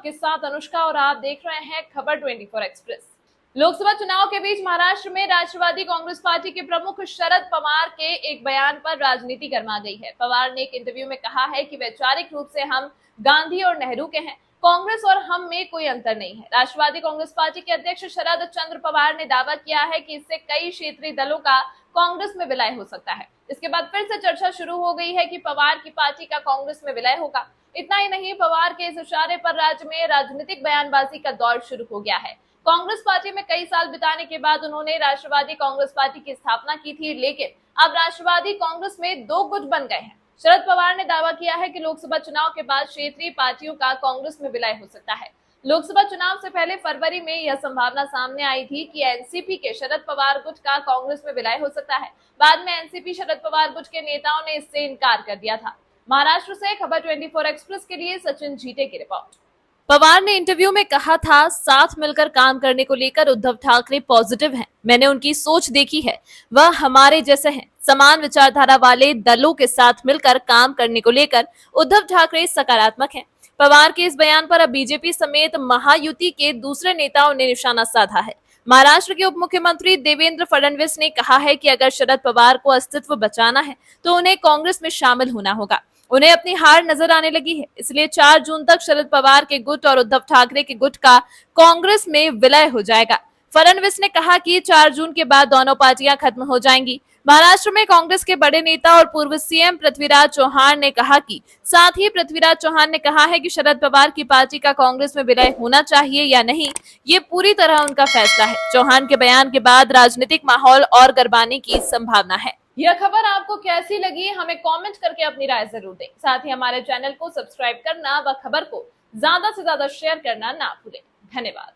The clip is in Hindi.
आपके साथ अनुष्का और आप देख रहे हैं खबर 24 एक्सप्रेस। लोकसभा चुनाव के बीच महाराष्ट्र में राष्ट्रवादी कांग्रेस पार्टी के प्रमुख शरद पवार के एक बयान पर राजनीति गर्मा गई है। पवार ने एक इंटरव्यू में कहा है कि वैचारिक रूप से हम गांधी और नेहरू के हैं, कांग्रेस और हम में कोई अंतर नहीं है। राष्ट्रवादी कांग्रेस पार्टी के अध्यक्ष शरद चंद्र पवार ने दावा किया है कि इससे कई क्षेत्रीय दलों का कांग्रेस में विलय हो सकता है। इसके बाद फिर से चर्चा शुरू हो गई है कि पवार की पार्टी का कांग्रेस में विलय होगा। इतना ही नहीं, पवार के इस इशारे पर राज्य में राजनीतिक बयानबाजी का दौर शुरू हो गया है। कांग्रेस पार्टी में कई साल बिताने के बाद उन्होंने राष्ट्रवादी कांग्रेस पार्टी की स्थापना की थी, लेकिन अब राष्ट्रवादी कांग्रेस में दो गुट बन गए हैं। शरद पवार ने दावा किया है कि लोकसभा चुनाव के बाद क्षेत्रीय पार्टियों का कांग्रेस में विलय हो सकता है। लोकसभा चुनाव से पहले फरवरी में यह संभावना सामने आई थी कि एनसीपी के शरद पवार गुट का कांग्रेस में विलय हो सकता है। बाद में एनसीपी शरद पवार गुट के नेताओं ने इससे इनकार कर दिया था। महाराष्ट्र से खबर 24 एक्सप्रेस के लिए सचिन जीटे की रिपोर्ट। पवार ने इंटरव्यू में कहा था, साथ मिलकर काम करने को लेकर उद्धव ठाकरे पॉजिटिव हैं। मैंने उनकी सोच देखी है, वह हमारे जैसे हैं। समान विचारधारा वाले दलों के साथ मिलकर काम करने को लेकर उद्धव ठाकरे सकारात्मक हैं। पवार के इस बयान पर अब बीजेपी समेत महायुति के दूसरे नेताओं ने निशाना साधा है। महाराष्ट्र के उप मुख्यमंत्री देवेंद्र फडणवीस ने कहा है कि अगर शरद पवार को अस्तित्व बचाना है तो उन्हें कांग्रेस में शामिल होना होगा। उन्हें अपनी हार नजर आने लगी है, इसलिए 4 जून तक शरद पवार के गुट और उद्धव ठाकरे के गुट का कांग्रेस में विलय हो जाएगा। फडणवीस ने कहा कि 4 जून के बाद दोनों पार्टियां खत्म हो जाएंगी। महाराष्ट्र में कांग्रेस के बड़े नेता और पूर्व सीएम पृथ्वीराज चौहान ने कहा कि साथ ही पृथ्वीराज चौहान ने कहा है कि शरद पवार की पार्टी का कांग्रेस में विलय होना चाहिए या नहीं, ये पूरी तरह उनका फैसला है। चौहान के बयान के बाद राजनीतिक माहौल और गरमाने की संभावना है। यह खबर आपको कैसी लगी, हमें कमेंट करके अपनी राय जरूर दें। साथ ही हमारे चैनल को सब्सक्राइब करना व खबर को ज्यादा से ज्यादा शेयर करना ना भूलें। धन्यवाद।